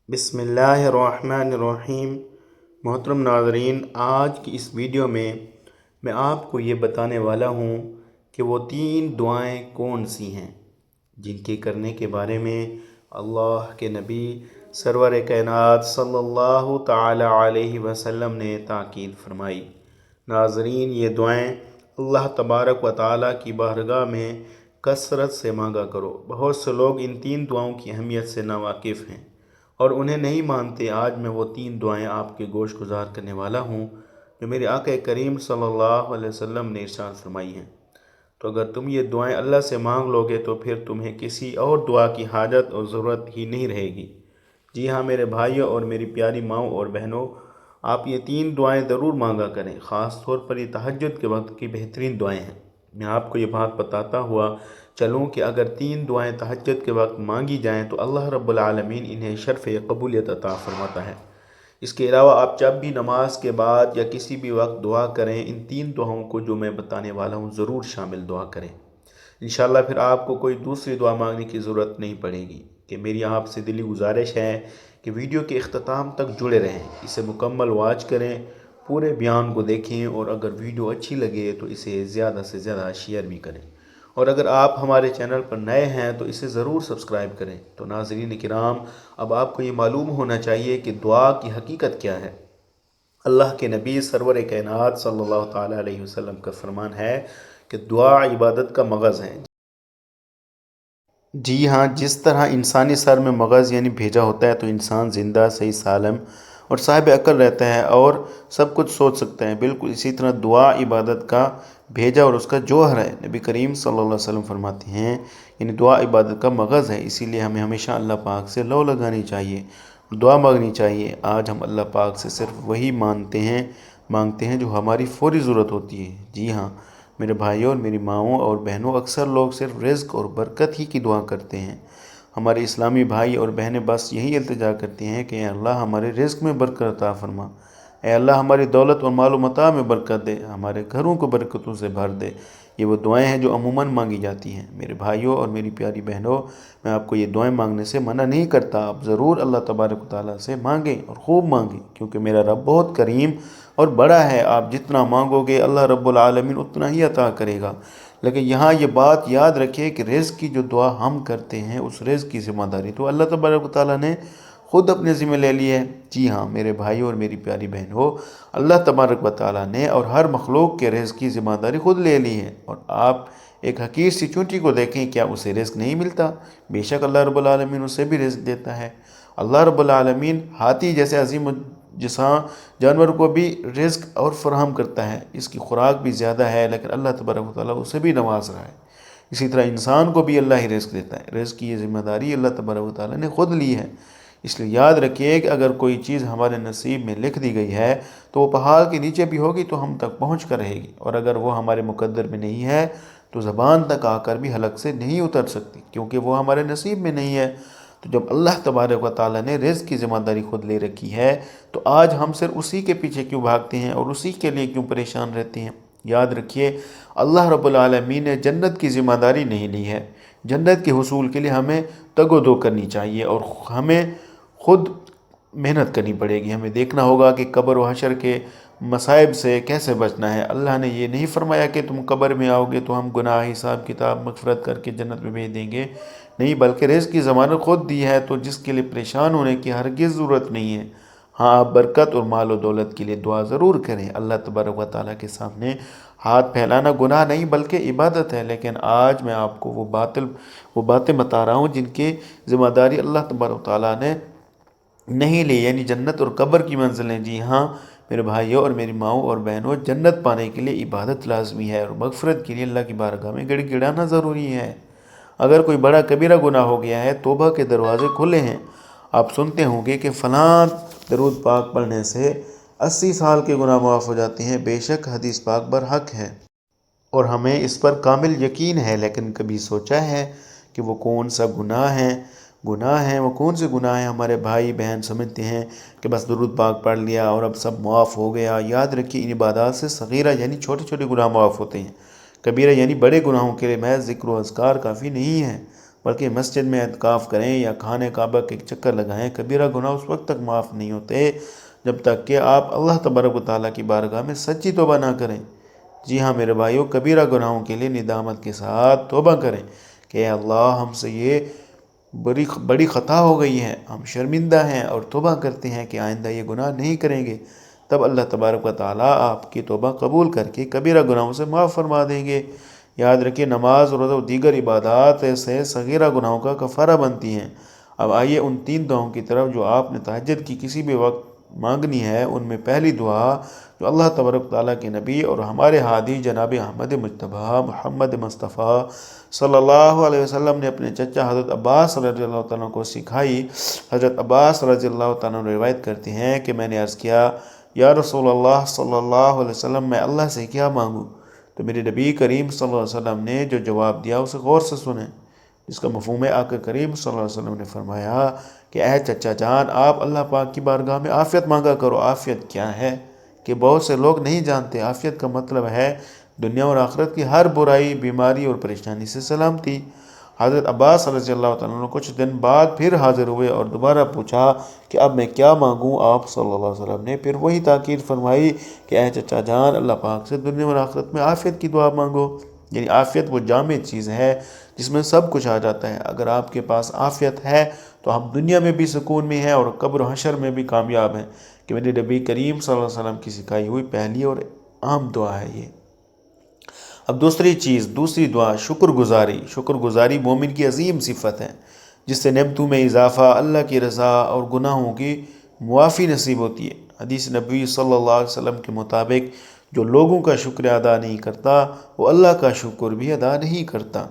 بسم اللہ الرحمن الرحیم۔ محترم ناظرین، آج کی اس ویڈیو میں آپ کو یہ بتانے والا ہوں کہ وہ 3 دعائیں کون سی ہیں جن کے کرنے کے بارے میں اللہ کے نبی سرور کائنات صلی اللہ تعالی علیہ وسلم نے تاکید فرمائی۔ ناظرین، یہ دعائیں اللہ تبارک و تعالی کی بارگاہ میں کثرت سے مانگا کرو۔ بہت سے لوگ ان 3 دعاؤں کی اہمیت سے ناواقف ہیں اور انہیں نہیں مانتے۔ آج میں وہ 3 دعائیں آپ کے گوش گزار کرنے والا ہوں جو میرے آقا کریم صلی اللہ علیہ وسلم نے ارشاد فرمائی ہیں۔ تو اگر تم یہ دعائیں اللہ سے مانگ لو گے تو پھر تمہیں کسی اور دعا کی حاجت اور ضرورت ہی نہیں رہے گی۔ جی ہاں میرے بھائیوں اور میری پیاری ماؤں اور بہنوں، آپ یہ 3 دعائیں ضرور مانگا کریں۔ خاص طور پر یہ تہجد کے وقت کی بہترین دعائیں ہیں۔ میں آپ کو یہ بات بتاتا ہوا چلوں کہ اگر 3 دعائیں تہجد کے وقت مانگی جائیں تو اللہ رب العالمین انہیں شرف قبولیت عطا فرماتا ہے۔ اس کے علاوہ آپ جب بھی نماز کے بعد یا کسی بھی وقت دعا کریں، ان 3 دعاؤں کو جو میں بتانے والا ہوں ضرور شامل دعا کریں۔ انشاءاللہ پھر آپ کو کوئی دوسری دعا مانگنے کی ضرورت نہیں پڑے گی۔ کہ میری آپ سے دلی گزارش ہے کہ ویڈیو کے اختتام تک جڑے رہیں، اسے مکمل واچ کریں، پورے بیان کو دیکھیں، اور اگر ویڈیو اچھی لگے تو اسے زیادہ سے زیادہ شیئر بھی کریں، اور اگر آپ ہمارے چینل پر نئے ہیں تو اسے ضرور سبسکرائب کریں۔ تو ناظرین کرام، اب آپ کو یہ معلوم ہونا چاہیے کہ دعا کی حقیقت کیا ہے۔ اللہ کے نبی سرور کائنات صلی اللہ تعالیٰ علیہ وسلم کا فرمان ہے کہ دعا عبادت کا مغز ہے۔ جی ہاں، جس طرح انسانی سر میں مغز یعنی بھیجا ہوتا ہے تو انسان زندہ، صحیح سالم اور صاحب عقل رہتا ہے اور سب کچھ سوچ سکتا ہے، بالکل اسی طرح دعا عبادت کا بھیجا اور اس کا جوہر ہے۔ نبی کریم صلی اللہ علیہ وسلم فرماتے ہیں یعنی دعا عبادت کا مغز ہے، اسی لیے ہمیں ہمیشہ اللہ پاک سے لو لگانی چاہیے، دعا مانگنی چاہیے۔ آج ہم اللہ پاک سے صرف وہی مانگتے ہیں جو ہماری فوری ضرورت ہوتی ہے۔ جی ہاں میرے بھائیوں اور میری ماؤں اور بہنوں، اکثر لوگ صرف رزق اور برکت ہی کی دعا کرتے ہیں۔ ہمارے اسلامی بھائی اور بہنیں بس یہی التجا کرتے ہیں کہ اے اللہ ہمارے رزق میں برکت عطا فرما، اے اللہ ہماری دولت اور مال و متاع میں برکت دے، ہمارے گھروں کو برکتوں سے بھر دے۔ یہ وہ دعائیں ہیں جو عموماً مانگی جاتی ہیں۔ میرے بھائیوں اور میری پیاری بہنوں، میں آپ کو یہ دعائیں مانگنے سے منع نہیں کرتا، آپ ضرور اللہ تبارک و تعالیٰ سے مانگیں اور خوب مانگیں، کیونکہ میرا رب بہت کریم اور بڑا ہے۔ آپ جتنا مانگو گے اللہ رب العالمین اتنا ہی عطا کرے گا۔ لیکن یہاں یہ بات یاد رکھیں کہ رزق کی جو دعا ہم کرتے ہیں اس رزق کی ذمہ داری تو اللہ تبارک و تعالیٰ نے خود اپنے ذمہ لے لی ہے۔ جی ہاں میرے بھائی اور میری پیاری بہن ہو، اللہ تبارک و تعالیٰ نے اور ہر مخلوق کے رزق کی ذمہ داری خود لے لی ہے۔ اور آپ ایک حقیر سی چونٹی کو دیکھیں، کیا اسے رزق نہیں ملتا؟ بے شک اللہ رب العالمین اسے بھی رزق دیتا ہے۔ اللہ رب العالمین ہاتھی جیسے عظیم جساں جانور کو بھی رزق اور فراہم کرتا ہے، اس کی خوراک بھی زیادہ ہے، لیکن اللہ تبارک و تعالیٰ اسے بھی نواز رہا ہے۔ اسی طرح انسان کو بھی اللہ ہی رزق دیتا ہے، رزق کی یہ ذمہ داری اللہ تبارک و تعالیٰ نے خود لی ہے۔ اس لیے یاد رکھیے کہ اگر کوئی چیز ہمارے نصیب میں لکھ دی گئی ہے تو وہ پہاڑ کے نیچے بھی ہوگی تو ہم تک پہنچ کر رہے گی، اور اگر وہ ہمارے مقدر میں نہیں ہے تو زبان تک آ کر بھی حلق سے نہیں اتر سکتی، کیونکہ وہ ہمارے نصیب میں نہیں ہے۔ تو جب اللہ تبارک و تعالیٰ نے رزق کی ذمہ داری خود لے رکھی ہے تو آج ہم صرف اسی کے پیچھے کیوں بھاگتے ہیں اور اسی کے لیے کیوں پریشان رہتے ہیں؟ یاد رکھیے اللہ رب العالمین نے جنت کی ذمہ داری نہیں لی ہے۔ جنت کے حصول کے لیے ہمیں تگ و دو کرنی چاہیے اور ہمیں خود محنت کرنی پڑے گی۔ ہمیں دیکھنا ہوگا کہ قبر و حشر کے مصائب سے کیسے بچنا ہے۔ اللہ نے یہ نہیں فرمایا کہ تم قبر میں آؤ گے تو ہم گناہ حساب کتاب مغفرت کر کے جنت میں بھیج دیں گے، نہیں، بلکہ رزق کی ضمانت خود دی ہے، تو جس کے لیے پریشان ہونے کی ہرگز ضرورت نہیں ہے۔ ہاں آپ برکت اور مال و دولت کے لیے دعا ضرور کریں۔ اللہ تبارک و تعالیٰ کے سامنے ہاتھ پھیلانا گناہ نہیں بلکہ عبادت ہے، لیکن آج میں آپ کو وہ باتیں بتا رہا ہوں جن کی ذمہ داری اللہ تبارک و تعالیٰ نے نہیں لی، یعنی جنت اور قبر کی منزلیں۔ جی ہاں میرے بھائیوں اور میری ماؤں اور بہنوں، جنت پانے کے لیے عبادت لازمی ہے اور مغفرت کے لیے اللہ کی بارگاہ میں گڑ گڑانا ضروری ہے۔ اگر کوئی بڑا کبیرہ گناہ ہو گیا ہے، توبہ کے دروازے کھلے ہیں۔ آپ سنتے ہوں گے کہ فلاں درود پاک پڑھنے سے 80 سال کے گناہ معاف ہو جاتے ہیں۔ بے شک حدیث پاک برحق ہے اور ہمیں اس پر کامل یقین ہے، لیکن کبھی سوچا ہے کہ وہ کون سا گناہ ہیں وہ کون سے گناہ ہیں؟ ہمارے بھائی بہن سمجھتے ہیں کہ بس درود پاک پڑھ لیا اور اب سب معاف ہو گیا۔ یاد رکھیے ان عبادات سے صغیرہ یعنی چھوٹے چھوٹے گناہ معاف ہوتے ہیں، کبیرہ یعنی بڑے گناہوں کے لیے محض ذکر و اذکار کافی نہیں ہے۔ بلکہ مسجد میں اعتکاف کریں یا خانہ کعبہ کے ایک چکر لگائیں۔ کبیرہ گناہ اس وقت تک معاف نہیں ہوتے جب تک کہ آپ اللہ تبارک و تعالیٰ کی بارگاہ میں سچی توبہ نہ کریں۔ جی ہاں میرے بھائیو، کبیرہ گناہوں کے لیے ندامت کے ساتھ توبہ کریں کہ اے اللہ ہم سے یہ بڑی خطا ہو گئی ہے، ہم شرمندہ ہیں، اور توبہ کرتے ہیں کہ آئندہ یہ گناہ نہیں کریں گے۔ تب اللہ تبارک و تعالیٰ آپ کی توبہ قبول کر کے کبیرہ گناہوں سے معاف فرما دیں گے۔ یاد رکھیے، نماز، روزہ اور دیگر عبادات سے صغیرہ گناہوں کا کفارہ بنتی ہیں۔ اب آئیے ان 3 دعاؤں کی طرف جو آپ نے تہجد کی کسی بھی وقت مانگنی ہے۔ ان میں پہلی دعا جو اللہ تبارک و تعالیٰ کے نبی اور ہمارے ہادی جناب احمد مجتبیٰ محمد مصطفیٰ صلی اللہ علیہ وسلم نے اپنے چچا حضرت عباس رضی اللہ تعالیٰ کو سکھائی۔ حضرت عباس رضی اللہ تعالیٰ روایت کرتے ہیں کہ میں نے عرض کیا، یا رسول اللہ صلی اللہ علیہ وسلم، میں اللہ سے کیا مانگوں؟ تو میرے نبی کریم صلی اللہ علیہ وسلم نے جو جواب دیا اسے غور سے سنیں، جس کا مفہوم ہے آقا کریم صلی اللہ علیہ وسلم نے فرمایا کہ اے چچا جان، آپ اللہ پاک کی بارگاہ میں عافیت مانگا کرو۔ عافیت کیا ہے کہ بہت سے لوگ نہیں جانتے۔ عافیت کا مطلب ہے دنیا اور آخرت کی ہر برائی، بیماری اور پریشانی سے سلامتی۔ حضرت عباس رضی اللہ تعالیٰ عنہ کچھ دن بعد پھر حاضر ہوئے اور دوبارہ پوچھا کہ اب میں کیا مانگوں؟ آپ صلی اللہ علیہ وسلم نے پھر وہی تاکید فرمائی کہ اے چچا جان، اللہ پاک سے دنیا اور آخرت میں عافیت کی دعا مانگو۔ یعنی عافیت وہ جامع چیز ہے جس میں سب کچھ آ جاتا ہے۔ اگر آپ کے پاس عافیت ہے تو ہم دنیا میں بھی سکون میں ہیں اور قبر و حشر میں بھی کامیاب ہیں، کہ میرے نبی کریم صلی اللہ علیہ وسلم کی سکھائی ہوئی پہلی اور عام دعا ہے یہ۔ اب دوسری دعا شکر گزاری۔ شکر گزاری مومن کی عظیم صفت ہے، جس سے نعمتوں میں اضافہ، اللہ کی رضا اور گناہوں کی معافی نصیب ہوتی ہے۔ حدیث نبوی صلی اللہ علیہ وسلم کے مطابق جو لوگوں کا شکر ادا نہیں کرتا وہ اللہ کا شکر بھی ادا نہیں کرتا۔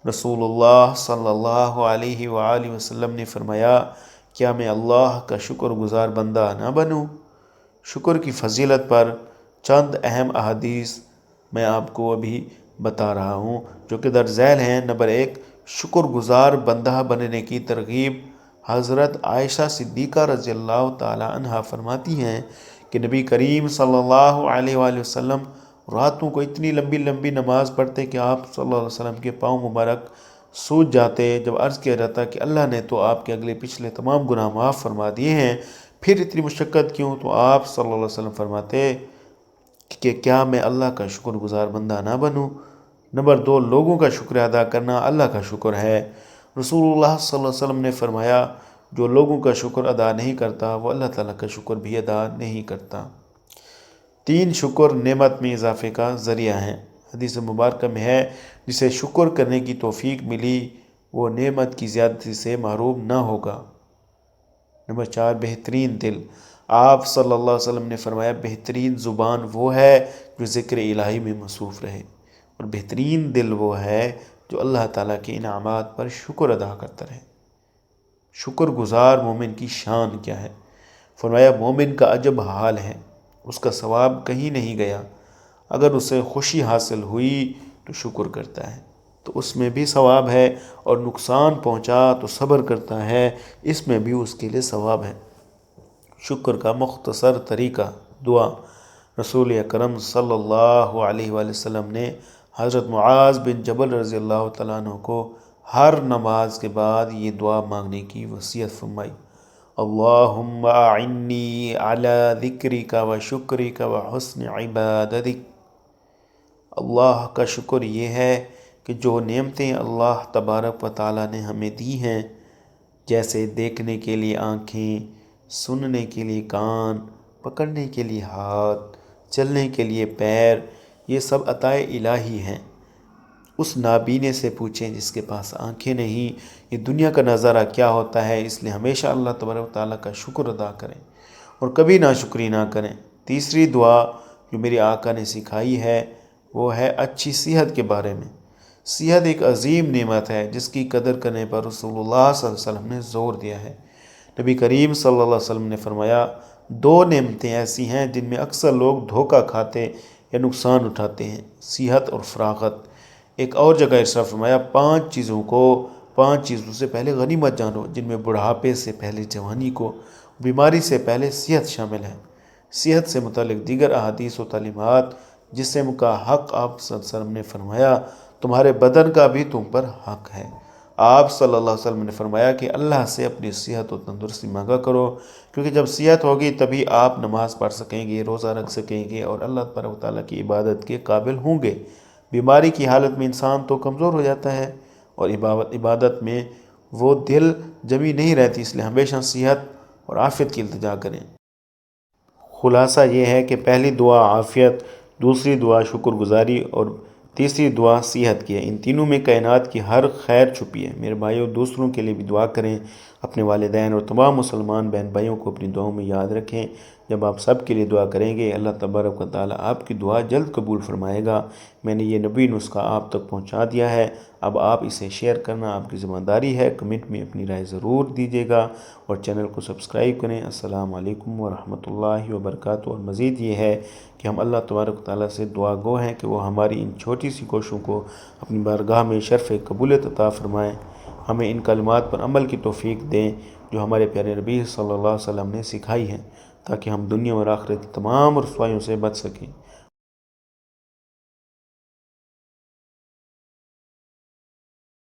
رسول اللہ صلی اللہ علیہ وآلہ وسلم نے فرمایا، کیا میں اللہ کا شکر گزار بندہ نہ بنوں؟ شکر کی فضیلت پر چند اہم احادیث میں آپ کو ابھی بتا رہا ہوں جو کہ درج ذیل ہیں۔ نمبر 1، شکر گزار بندہ بننے کی ترغیب۔ حضرت عائشہ صدیقہ رضی اللہ تعالی عنہا فرماتی ہیں کہ نبی کریم صلی اللہ علیہ وآلہ وسلم راتوں کو اتنی لمبی لمبی نماز پڑھتے کہ آپ صلی اللہ علیہ وسلم کے پاؤں مبارک سوج جاتے۔ جب عرض کیا جاتا کہ اللہ نے تو آپ کے اگلے پچھلے تمام گناہ معاف فرما دیے ہیں، پھر اتنی مشقت کیوں؟ تو آپ صلی اللہ علیہ وسلم فرماتے کہ کیا میں اللہ کا شکر گزار بندہ نہ بنوں؟ نمبر 2، لوگوں کا شکر ادا کرنا اللہ کا شکر ہے۔ رسول اللہ صلی اللہ علیہ وسلم نے فرمایا، جو لوگوں کا شکر ادا نہیں کرتا وہ اللہ تعالیٰ کا شکر بھی ادا نہیں کرتا۔ 3، شکر نعمت میں اضافے کا ذریعہ ہے۔ حدیث مبارکہ میں ہے، جسے شکر کرنے کی توفیق ملی وہ نعمت کی زیادتی سے محروم نہ ہوگا۔ نمبر 4، بہترین دل۔ آپ صلی اللہ علیہ وسلم نے فرمایا، بہترین زبان وہ ہے جو ذکر الہی میں مصروف رہے، اور بہترین دل وہ ہے جو اللہ تعالیٰ کے انعامات پر شکر ادا کرتا رہے۔ شکر گزار مومن کی شان کیا ہے؟ فرمایا، مومن کا عجب حال ہے، اس کا ثواب کہیں نہیں گیا۔ اگر اسے خوشی حاصل ہوئی تو شکر کرتا ہے تو اس میں بھی ثواب ہے، اور نقصان پہنچا تو صبر کرتا ہے، اس میں بھی اس کے لیے ثواب ہے۔ شکر کا مختصر طریقہ دعا۔ رسول اکرم صلی اللہ علیہ وآلہ وسلم نے حضرت معاذ بن جبل رضی اللہ تعالیٰ عنہ کو ہر نماز کے بعد یہ دعا مانگنے کی وصیت فرمائی، اللہم اعنی علی ذکرک و شکرک و حسن عبادتک۔ اللہ کا شکر یہ ہے کہ جو نعمتیں اللہ تبارک و تعالیٰ نے ہمیں دی ہیں، جیسے دیکھنے کے لیے آنکھیں، سننے کے لیے کان، پکڑنے کے لیے ہاتھ، چلنے کے لیے پیر، یہ سب عطائے الہی ہیں۔ اس نابینے سے پوچھیں جس کے پاس آنکھیں نہیں، یہ دنیا کا نظارہ کیا ہوتا ہے۔ اس لیے ہمیشہ اللہ تبارک و تعالیٰ کا شکر ادا کریں اور کبھی ناشکری نہ کریں۔ تیسری دعا جو میری آقا نے سکھائی ہے وہ ہے اچھی صحت کے بارے میں۔ صحت ایک عظیم نعمت ہے جس کی قدر کرنے پر رسول اللہ صلی اللہ علیہ وسلم نے زور دیا ہے۔ نبی کریم صلی اللہ علیہ وسلم نے فرمایا، 2 نعمتیں ایسی ہیں جن میں اکثر لوگ دھوکہ کھاتے یا نقصان اٹھاتے ہیں، صحت اور فراغت۔ ایک اور جگہ ارشاد فرمایا، 5 چیزوں سے پہلے غنیمت جانو، جن میں بڑھاپے سے پہلے جوانی کو، بیماری سے پہلے صحت شامل ہے۔ صحت سے متعلق دیگر احادیث و تعلیمات، جسم کا حق آپ صلی اللہ علیہ وسلم نے فرمایا، تمہارے بدن کا بھی تم پر حق ہے۔ آپ صلی اللہ علیہ وسلم نے فرمایا کہ اللہ سے اپنی صحت و تندرستی مانگا کرو، کیونکہ جب صحت ہوگی تبھی آپ نماز پڑھ سکیں گے، روزہ رکھ سکیں گے اور اللہ تبارک و تعالیٰ کی عبادت کے قابل ہوں گے۔ بیماری کی حالت میں انسان تو کمزور ہو جاتا ہے اور عبادت میں وہ دل جمی نہیں رہتی، اس لیے ہمیشہ صحت اور عافیت کی التجا کریں۔ خلاصہ یہ ہے کہ پہلی دعا عافیت، دوسری دعا شکر گزاری اور تیسری دعا صحت کی ہے۔ ان تینوں میں کائنات کی ہر خیر چھپی ہے۔ میرے بھائیوں، دوسروں کے لیے بھی دعا کریں، اپنے والدین اور تمام مسلمان بہن بھائیوں کو اپنی دعاؤں میں یاد رکھیں۔ جب آپ سب کے لیے دعا کریں گے، اللہ تبارک و تعالیٰ آپ کی دعا جلد قبول فرمائے گا۔ میں نے یہ نبی نسخہ آپ تک پہنچا دیا ہے، اب آپ اسے شیئر کرنا آپ کی ذمہ داری ہے۔ کمنٹ میں اپنی رائے ضرور دیجیے گا اور چینل کو سبسکرائب کریں۔ السلام علیکم ورحمۃ اللہ وبرکاتہ۔ اور مزید یہ ہے کہ ہم اللہ تبارک و تعالیٰ سے دعا گو ہیں کہ وہ ہماری ان چھوٹی سی کوششوں کو اپنی بارگاہ میں شرف قبولیت عطا فرمائیں، ہمیں ان کلمات پر عمل کی توفیق دیں جو ہمارے پیارے نبی صلی اللہ علیہ وسلم نے سکھائی ہیں، تاکہ ہم دنیا اور آخرت کی تمام رسوائیوں سے بچ سکیں۔